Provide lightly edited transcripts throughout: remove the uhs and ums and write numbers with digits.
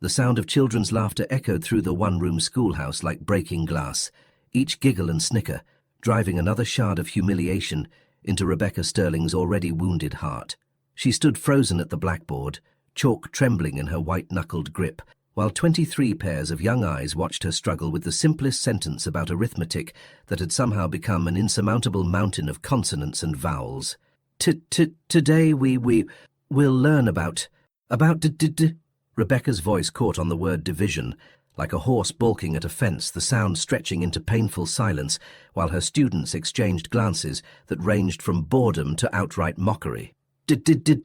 The sound of children's laughter echoed through the one-room schoolhouse like breaking glass, each giggle and snicker, driving another shard of humiliation into Rebecca Sterling's already wounded heart. She stood frozen at the blackboard, chalk trembling in her white-knuckled grip, while 23 pairs of young eyes watched her struggle with the simplest sentence about arithmetic that had somehow become an insurmountable mountain of consonants and vowels. Today we'll learn about Rebecca's voice caught on the word division, like a horse balking at a fence, the sound stretching into painful silence, while her students exchanged glances that ranged from boredom to outright mockery.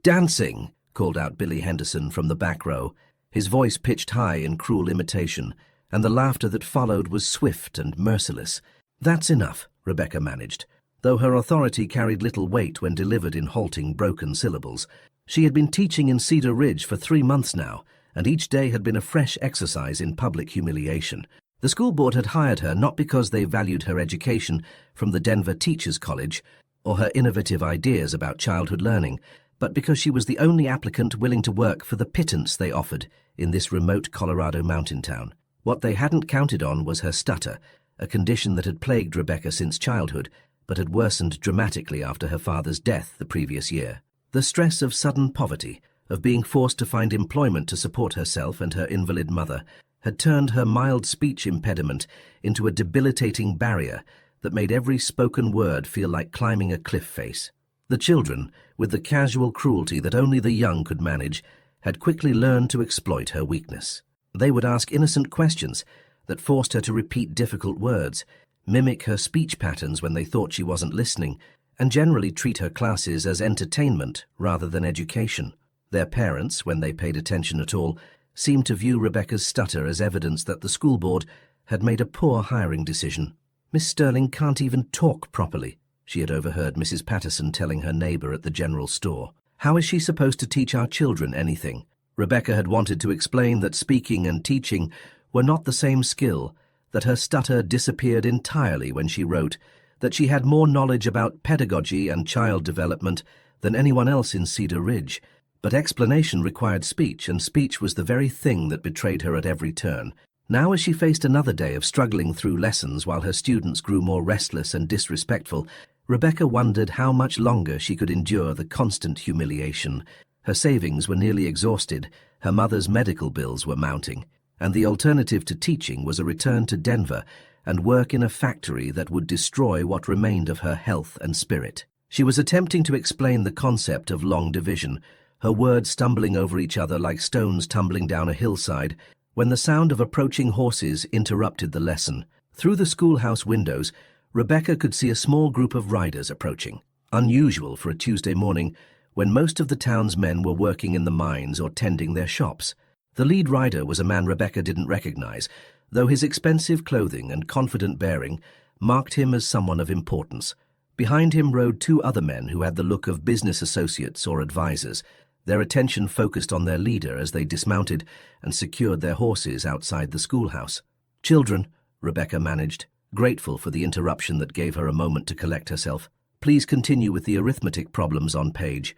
Dancing, called out Billy Henderson from the back row, his voice pitched high in cruel imitation, and the laughter that followed was swift and merciless. That's enough, Rebecca managed, though her authority carried little weight when delivered in halting, broken syllables. She had been teaching in Cedar Ridge for 3 months now, and each day had been a fresh exercise in public humiliation. The school board had hired her not because they valued her education from the Denver Teachers College or her innovative ideas about childhood learning, but because she was the only applicant willing to work for the pittance they offered in this remote Colorado mountain town. What they hadn't counted on was her stutter, a condition that had plagued Rebecca since childhood, but had worsened dramatically after her father's death the previous year. The stress of sudden poverty, of being forced to find employment to support herself and her invalid mother, had turned her mild speech impediment into a debilitating barrier that made every spoken word feel like climbing a cliff face. The children, with the casual cruelty that only the young could manage, had quickly learned to exploit her weakness. They would ask innocent questions that forced her to repeat difficult words, mimic her speech patterns when they thought she wasn't listening, and generally treat her classes as entertainment rather than education. Their parents, when they paid attention at all, seemed to view Rebecca's stutter as evidence that the school board had made a poor hiring decision. "Miss Sterling can't even talk properly," she had overheard Mrs. Patterson telling her neighbor at the general store. "How is she supposed to teach our children anything?" Rebecca had wanted to explain that speaking and teaching were not the same skill, that her stutter disappeared entirely when she wrote, that she had more knowledge about pedagogy and child development than anyone else in Cedar Ridge, but explanation required speech, and speech was the very thing that betrayed her at every turn. Now, as she faced another day of struggling through lessons while her students grew more restless and disrespectful, Rebecca wondered how much longer she could endure the constant humiliation. Her savings were nearly exhausted, her mother's medical bills were mounting, and the alternative to teaching was a return to Denver and work in a factory that would destroy what remained of her health and spirit. She was attempting to explain the concept of long division, her words stumbling over each other like stones tumbling down a hillside, when the sound of approaching horses interrupted the lesson. Through the schoolhouse windows, Rebecca could see a small group of riders approaching, unusual for a Tuesday morning when most of the town's men were working in the mines or tending their shops. The lead rider was a man Rebecca didn't recognize, though his expensive clothing and confident bearing marked him as someone of importance. Behind him rode 2 other men who had the look of business associates or advisors, their attention focused on their leader as they dismounted and secured their horses outside the schoolhouse. "Children," Rebecca managed, grateful for the interruption that gave her a moment to collect herself. "Please continue with the arithmetic problems on page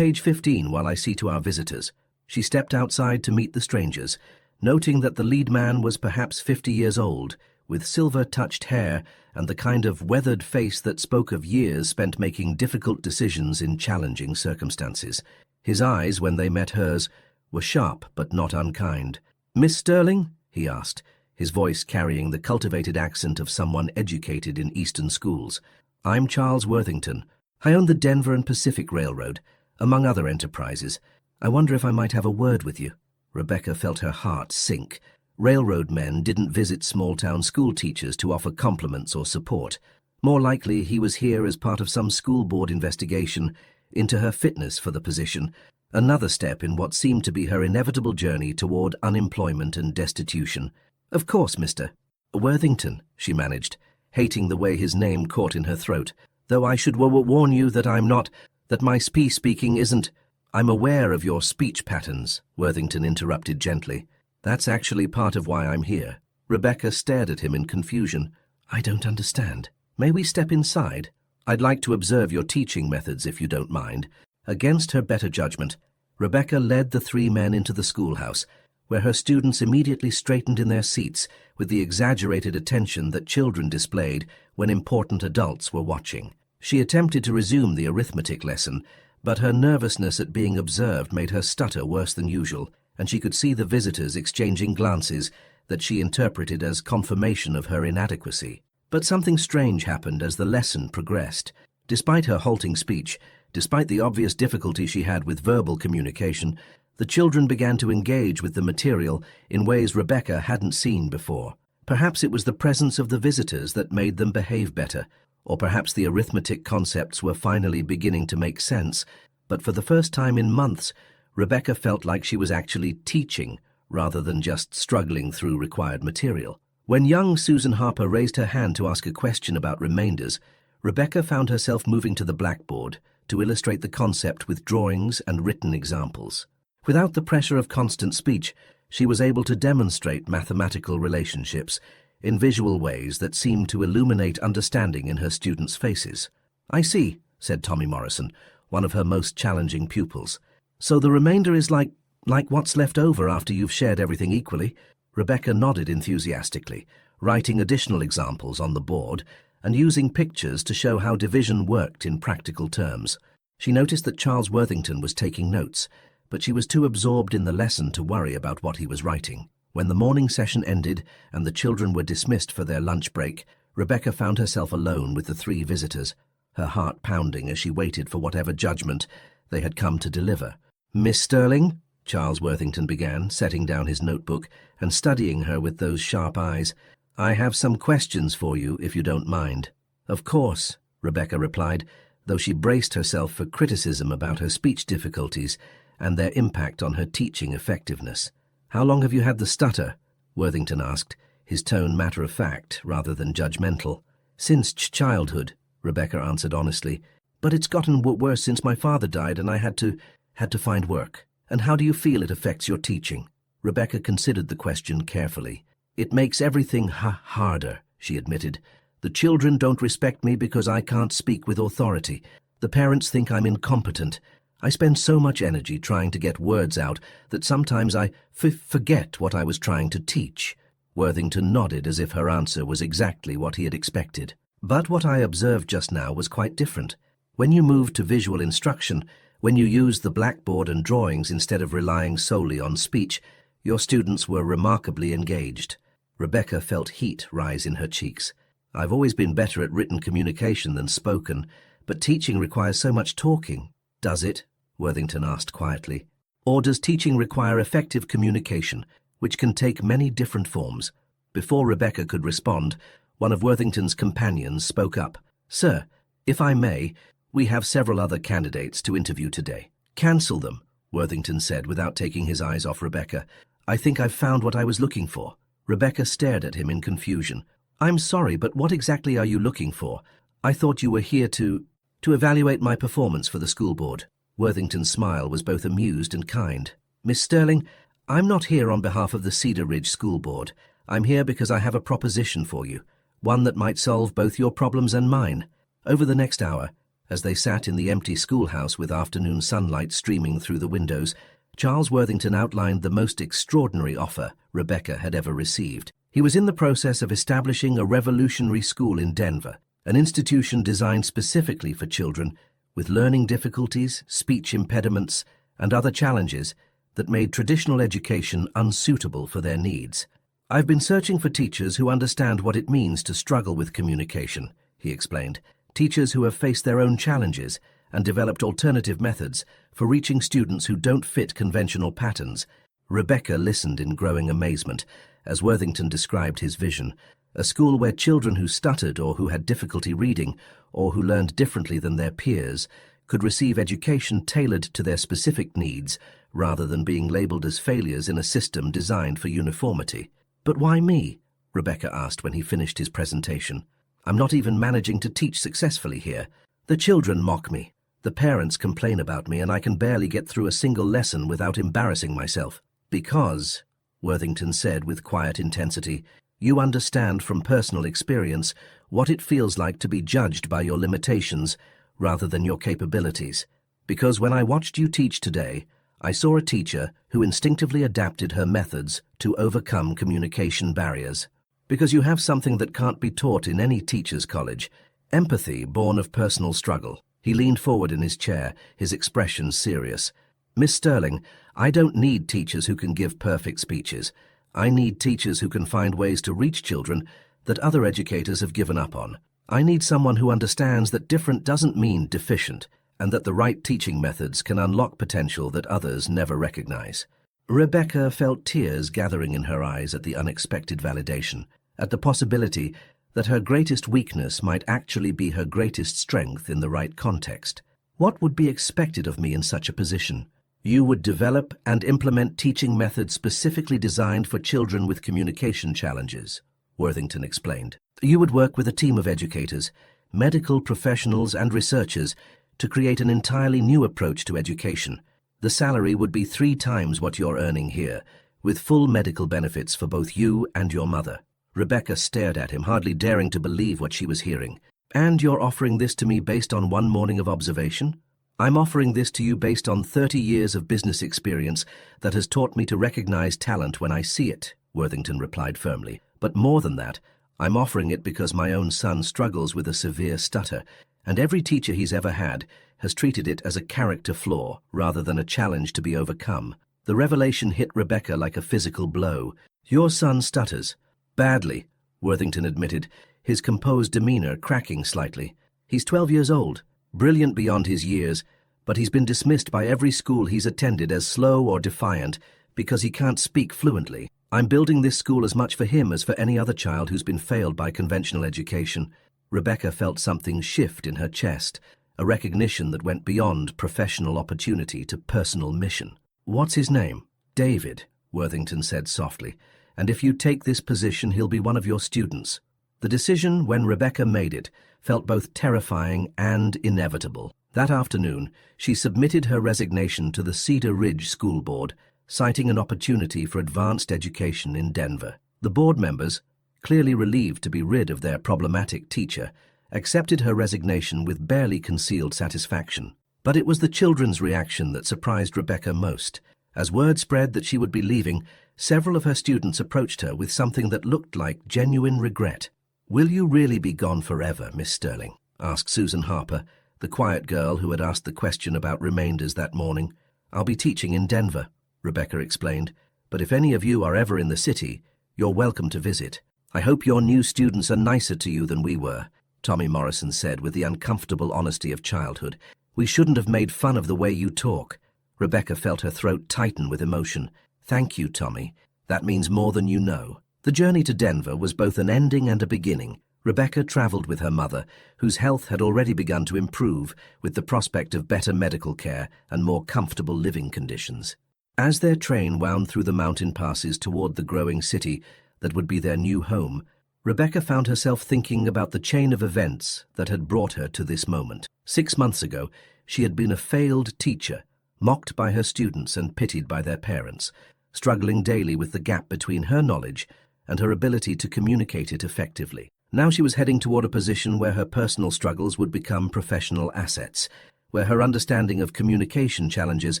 15 while I see to our visitors." She stepped outside to meet the strangers, noting that the lead man was perhaps 50 years old, with silver-touched hair and the kind of weathered face that spoke of years spent making difficult decisions in challenging circumstances. His eyes, when they met hers, were sharp but not unkind. "Miss Sterling?" he asked, his voice carrying the cultivated accent of someone educated in Eastern schools. "I'm Charles Worthington. I own the Denver and Pacific Railroad, among other enterprises. I wonder if I might have a word with you." Rebecca felt her heart sink. Railroad men didn't visit small-town school teachers to offer compliments or support. More likely, he was here as part of some school board investigation into her fitness for the position, another step in what seemed to be her inevitable journey toward unemployment and destitution. "Of course, Mr. Worthington," she managed, hating the way his name caught in her throat. "Though I should warn you that that my speaking isn't—" "I'm aware of your speech patterns," Worthington interrupted gently. "That's actually part of why I'm here." Rebecca stared at him in confusion. "I don't understand. May we step inside? I'd like to observe your teaching methods, if you don't mind." Against her better judgment, Rebecca led the 3 men into the schoolhouse, where her students immediately straightened in their seats with the exaggerated attention that children displayed when important adults were watching. She attempted to resume the arithmetic lesson, but her nervousness at being observed made her stutter worse than usual, and she could see the visitors exchanging glances that she interpreted as confirmation of her inadequacy. But something strange happened as the lesson progressed. Despite her halting speech, despite the obvious difficulty she had with verbal communication, the children began to engage with the material in ways Rebecca hadn't seen before. Perhaps it was the presence of the visitors that made them behave better, or perhaps the arithmetic concepts were finally beginning to make sense, but for the first time in months, Rebecca felt like she was actually teaching rather than just struggling through required material. When young Susan Harper raised her hand to ask a question about remainders, Rebecca found herself moving to the blackboard to illustrate the concept with drawings and written examples. Without the pressure of constant speech, she was able to demonstrate mathematical relationships in visual ways that seemed to illuminate understanding in her students' faces. "I see," said Tommy Morrison, one of her most challenging pupils. "So the remainder is like what's left over after you've shared everything equally?" Rebecca nodded enthusiastically, writing additional examples on the board and using pictures to show how division worked in practical terms. She noticed that Charles Worthington was taking notes, but she was too absorbed in the lesson to worry about what he was writing. When the morning session ended and the children were dismissed for their lunch break, Rebecca found herself alone with the three visitors, her heart pounding as she waited for whatever judgment they had come to deliver. "Miss Sterling," Charles Worthington began, setting down his notebook and studying her with those sharp eyes, "I have some questions for you, if you don't mind." "Of course," Rebecca replied, though she braced herself for criticism about her speech difficulties and their impact on her teaching effectiveness. "How long have you had the stutter?" Worthington asked, his tone matter-of-fact rather than judgmental. "Since childhood," Rebecca answered honestly, "but it's gotten worse since my father died and I had to find work." "And how do you feel it affects your teaching?" Rebecca considered the question carefully. "It makes everything harder," she admitted. "The children don't respect me because I can't speak with authority. The parents think I'm incompetent. I spend so much energy trying to get words out that sometimes I forget what I was trying to teach." Worthington nodded as if her answer was exactly what he had expected. "But what I observed just now was quite different. When you moved to visual instruction, when you used the blackboard and drawings instead of relying solely on speech, your students were remarkably engaged." Rebecca felt heat rise in her cheeks. "I've always been better at written communication than spoken, but teaching requires so much talking." "Does it?" Worthington asked quietly. "Or does teaching require effective communication, which can take many different forms?" Before Rebecca could respond, one of Worthington's companions spoke up. "Sir, if I may, we have several other candidates to interview today." "Cancel them," Worthington said without taking his eyes off Rebecca. "I think I've found what I was looking for." Rebecca stared at him in confusion. "I'm sorry, but what exactly are you looking for? I thought you were here to evaluate my performance for the school board." Worthington's smile was both amused and kind. "Miss Sterling, I'm not here on behalf of the Cedar Ridge School Board. I'm here because I have a proposition for you, one that might solve both your problems and mine." Over the next hour, as they sat in the empty schoolhouse with afternoon sunlight streaming through the windows, Charles Worthington outlined the most extraordinary offer Rebecca had ever received. He was in the process of establishing a revolutionary school in Denver, an institution designed specifically for children with learning difficulties, speech impediments, and other challenges that made traditional education unsuitable for their needs. "I've been searching for teachers who understand what it means to struggle with communication," he explained. "Teachers who have faced their own challenges and developed alternative methods for reaching students who don't fit conventional patterns." Rebecca listened in growing amazement as Worthington described his vision, a school where children who stuttered or who had difficulty reading or who learned differently than their peers could receive education tailored to their specific needs rather than being labeled as failures in a system designed for uniformity. "But why me?" Rebecca asked when he finished his presentation. "I'm not even managing to teach successfully here. The children mock me. The parents complain about me, and I can barely get through a single lesson without embarrassing myself." "Because," Worthington said with quiet intensity, "you understand from personal experience what it feels like to be judged by your limitations rather than your capabilities. Because when I watched you teach today, I saw a teacher who instinctively adapted her methods to overcome communication barriers. Because you have something that can't be taught in any teacher's college, empathy born of personal struggle. He leaned forward in his chair, his expression serious. Miss Sterling, I don't need teachers who can give perfect speeches. I need teachers who can find ways to reach children that other educators have given up on. I need someone who understands that different doesn't mean deficient, and that the right teaching methods can unlock potential that others never recognize. Rebecca felt tears gathering in her eyes at the unexpected validation, at the possibility that her greatest weakness might actually be her greatest strength in the right context. What would be expected of me in such a position? You would develop and implement teaching methods specifically designed for children with communication challenges, Worthington explained. You would work with a team of educators, medical professionals and researchers to create an entirely new approach to education. The salary would be 3 times what you're earning here, with full medical benefits for both you and your mother. Rebecca stared at him, hardly daring to believe what she was hearing. And you're offering this to me based on one morning of observation? I'm offering this to you based on 30 years of business experience that has taught me to recognize talent when I see it, Worthington replied firmly. But more than that, I'm offering it because my own son struggles with a severe stutter, and every teacher he's ever had has treated it as a character flaw rather than a challenge to be overcome. The revelation hit Rebecca like a physical blow. Your son stutters. Badly, Worthington admitted, his composed demeanor cracking slightly. He's 12 years old, brilliant beyond his years, but he's been dismissed by every school he's attended as slow or defiant because he can't speak fluently. I'm building this school as much for him as for any other child who's been failed by conventional education. Rebecca felt something shift in her chest, a recognition that went beyond professional opportunity to personal mission. What's his name? David, Worthington said softly. And if you take this position, he'll be one of your students. The decision, when Rebecca made it, felt both terrifying and inevitable. That afternoon, she submitted her resignation to the Cedar Ridge School Board, citing an opportunity for advanced education in Denver. The board members, clearly relieved to be rid of their problematic teacher, accepted her resignation with barely concealed satisfaction. But it was the children's reaction that surprised Rebecca most. As word spread that she would be leaving, several of her students approached her with something that looked like genuine regret. "Will you really be gone forever, Miss Sterling?" asked Susan Harper, the quiet girl who had asked the question about remainders that morning. "I'll be teaching in Denver," Rebecca explained, "but if any of you are ever in the city, you're welcome to visit. I hope your new students are nicer to you than we were," Tommy Morrison said with the uncomfortable honesty of childhood. "We shouldn't have made fun of the way you talk." Rebecca felt her throat tighten with emotion. "Thank you, Tommy. That means more than you know." The journey to Denver was both an ending and a beginning. Rebecca traveled with her mother, whose health had already begun to improve with the prospect of better medical care and more comfortable living conditions. As their train wound through the mountain passes toward the growing city that would be their new home, Rebecca found herself thinking about the chain of events that had brought her to this moment. 6 months ago, she had been a failed teacher, mocked by her students and pitied by their parents, struggling daily with the gap between her knowledge and her ability to communicate it effectively. Now she was heading toward a position where her personal struggles would become professional assets, where her understanding of communication challenges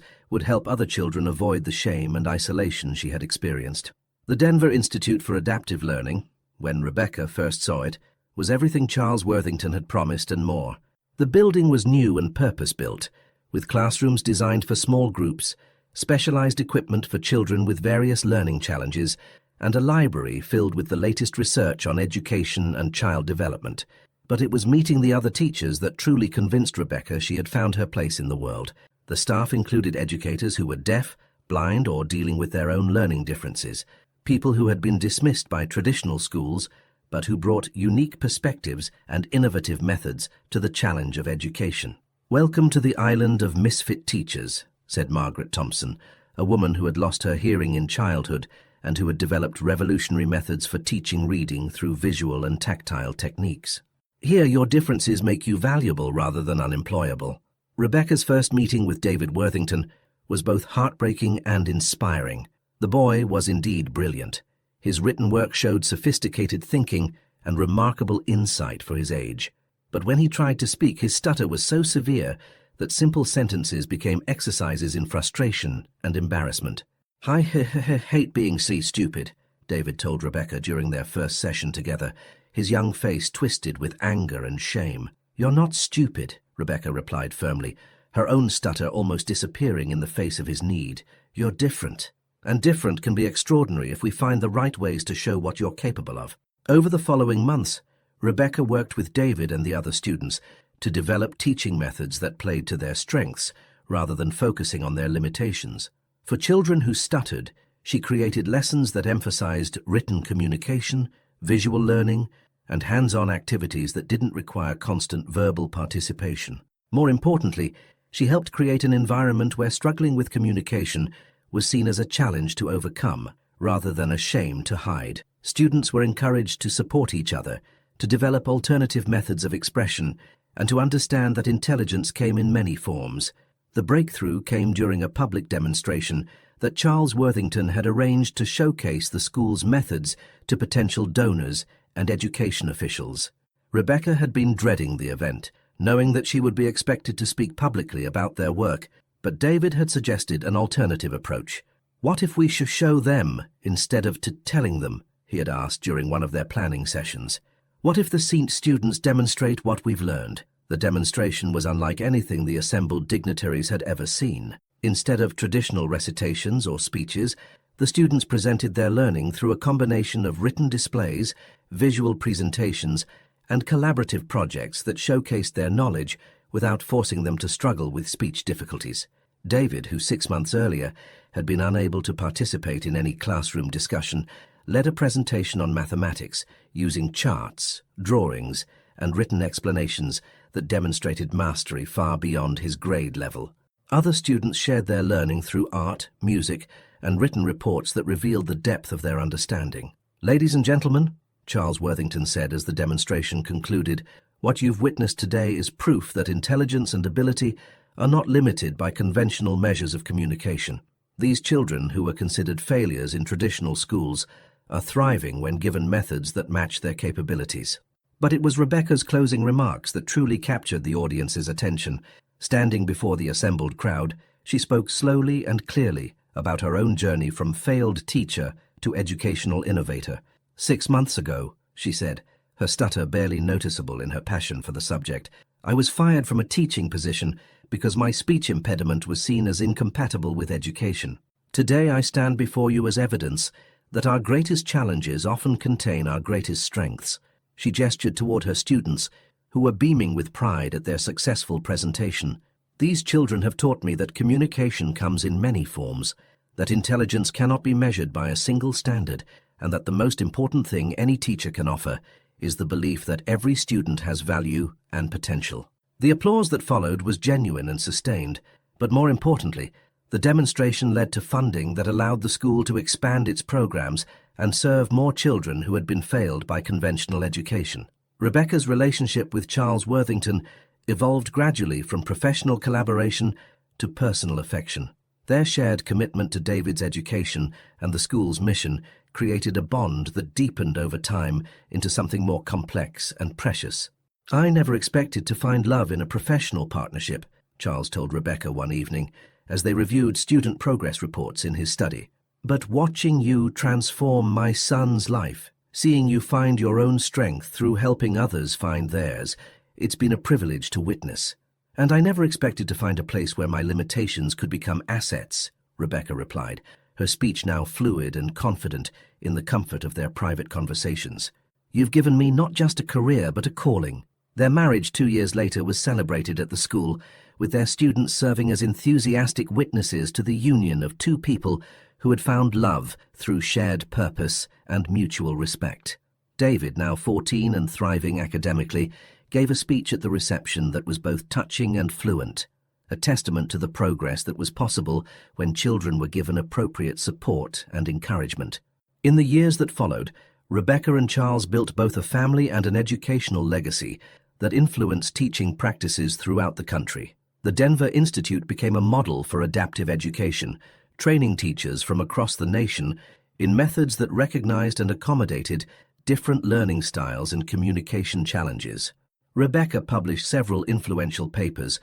would help other children avoid the shame and isolation she had experienced. The Denver Institute for Adaptive Learning, when Rebecca first saw it, was everything Charles Worthington had promised and more. The building was new and purpose-built, with classrooms designed for small groups, specialized equipment for children with various learning challenges, and a library filled with the latest research on education and child development. But it was meeting the other teachers that truly convinced Rebecca she had found her place in the world. The staff included educators who were deaf, blind, or dealing with their own learning differences, people who had been dismissed by traditional schools, but who brought unique perspectives and innovative methods to the challenge of education. "Welcome to the island of misfit teachers," said Margaret Thompson, a woman who had lost her hearing in childhood and who had developed revolutionary methods for teaching reading through visual and tactile techniques. "Here, your differences make you valuable rather than unemployable." Rebecca's first meeting with David Worthington was both heartbreaking and inspiring. The boy was indeed brilliant. His written work showed sophisticated thinking and remarkable insight for his age. But when he tried to speak, his stutter was so severe that simple sentences became exercises in frustration and embarrassment. "I hate being stupid," David told Rebecca during their first session together, his young face twisted with anger and shame. "You're not stupid," Rebecca replied firmly, her own stutter almost disappearing in the face of his need. "You're different. And different can be extraordinary if we find the right ways to show what you're capable of." Over the following months, Rebecca worked with David and the other students to develop teaching methods that played to their strengths rather than focusing on their limitations. For children who stuttered, she created lessons that emphasized written communication, visual learning, and hands-on activities that didn't require constant verbal participation. More importantly, she helped create an environment where struggling with communication was seen as a challenge to overcome rather than a shame to hide. Students were encouraged to support each other, to develop alternative methods of expression, and to understand that intelligence came in many forms. The breakthrough came during a public demonstration that Charles Worthington had arranged to showcase the school's methods to potential donors and education officials. Rebecca had been dreading the event, knowing that she would be expected to speak publicly about their work, but David had suggested an alternative approach. "What if we should show them instead of telling them?" he had asked during one of their planning sessions. "What if the students demonstrate what we've learned?" The demonstration was unlike anything the assembled dignitaries had ever seen. Instead of traditional recitations or speeches, the students presented their learning through a combination of written displays, visual presentations, and collaborative projects that showcased their knowledge without forcing them to struggle with speech difficulties. David, who 6 months earlier had been unable to participate in any classroom discussion, led a presentation on mathematics using charts, drawings, and written explanations that demonstrated mastery far beyond his grade level. Other students shared their learning through art, music, and written reports that revealed the depth of their understanding. "Ladies and gentlemen," Charles Worthington said as the demonstration concluded, "what you've witnessed today is proof that intelligence and ability are not limited by conventional measures of communication. These children, who were considered failures in traditional schools, are thriving when given methods that match their capabilities." But it was Rebecca's closing remarks that truly captured the audience's attention. Standing before the assembled crowd, she spoke slowly and clearly about her own journey from failed teacher to educational innovator. 6 months ago," she said, her stutter barely noticeable in her passion for the subject, "I was fired from a teaching position because my speech impediment was seen as incompatible with education. Today I stand before you as evidence that our greatest challenges often contain our greatest strengths." She gestured toward her students, who were beaming with pride at their successful presentation. "These children have taught me that communication comes in many forms, that intelligence cannot be measured by a single standard, and that the most important thing any teacher can offer is the belief that every student has value and potential." The applause that followed was genuine and sustained, but more importantly, the demonstration led to funding that allowed the school to expand its programs and serve more children who had been failed by conventional education. Rebecca's relationship with Charles Worthington evolved gradually from professional collaboration to personal affection. Their shared commitment to David's education and the school's mission created a bond that deepened over time into something more complex and precious. "I never expected to find love in a professional partnership," Charles told Rebecca one evening, as they reviewed student progress reports in his study. "But watching you transform my son's life, seeing you find your own strength through helping others find theirs, it's been a privilege to witness. And I never expected to find a place where my limitations could become assets," Rebecca replied, her speech now fluid and confident in the comfort of their private conversations. "You've given me not just a career but a calling." Their marriage 2 years later was celebrated at the school, with their students serving as enthusiastic witnesses to the union of two people who had found love through shared purpose and mutual respect. David, now 14 and thriving academically, gave a speech at the reception that was both touching and fluent, a testament to the progress that was possible when children were given appropriate support and encouragement. In the years that followed, Rebecca and Charles built both a family and an educational legacy that influenced teaching practices throughout the country. The Denver Institute became a model for adaptive education, training teachers from across the nation in methods that recognized and accommodated different learning styles and communication challenges. Rebecca published several influential papers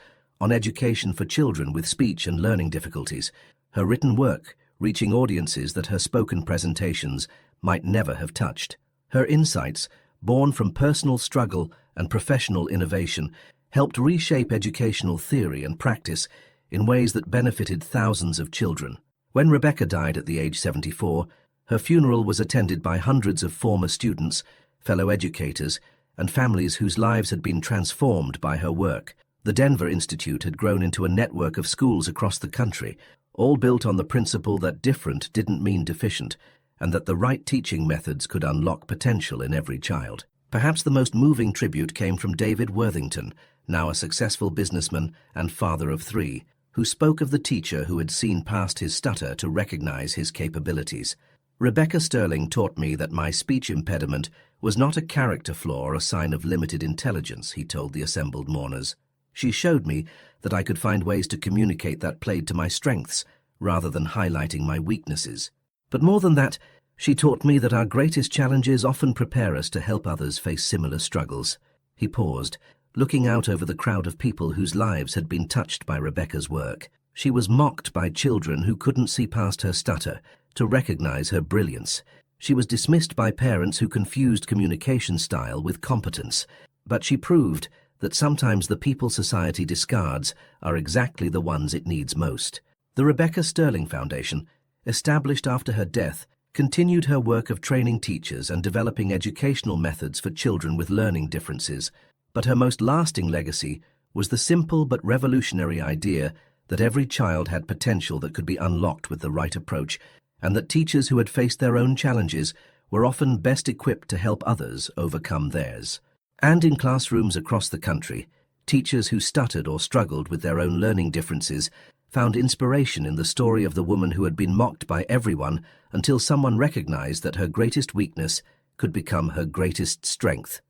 on education for children with speech and learning difficulties, her written work reaching audiences that her spoken presentations might never have touched. Her insights, born from personal struggle and professional innovation, helped reshape educational theory and practice in ways that benefited thousands of children. When Rebecca died at the age 74, her funeral was attended by hundreds of former students, fellow educators, and families whose lives had been transformed by her work. The Denver Institute had grown into a network of schools across the country, all built on the principle that different didn't mean deficient, and that the right teaching methods could unlock potential in every child. Perhaps the most moving tribute came from David Worthington, now a successful businessman and father of 3, who spoke of the teacher who had seen past his stutter to recognize his capabilities. Rebecca Sterling taught me that my speech impediment was not a character flaw or a sign of limited intelligence, he told the assembled mourners. She showed me that I could find ways to communicate that played to my strengths, rather than highlighting my weaknesses. But more than that, she taught me that our greatest challenges often prepare us to help others face similar struggles. He paused, looking out over the crowd of people whose lives had been touched by Rebecca's work. She was mocked by children who couldn't see past her stutter to recognize her brilliance. She was dismissed by parents who confused communication style with competence. But she proved that sometimes the people society discards are exactly the ones it needs most. The Rebecca Sterling Foundation, established after her death, continued her work of training teachers and developing educational methods for children with learning differences. But her most lasting legacy was the simple but revolutionary idea that every child had potential that could be unlocked with the right approach, and that teachers who had faced their own challenges were often best equipped to help others overcome theirs. And in classrooms across the country, teachers who stuttered or struggled with their own learning differences found inspiration in the story of the woman who had been mocked by everyone until someone recognized that her greatest weakness could become her greatest strength.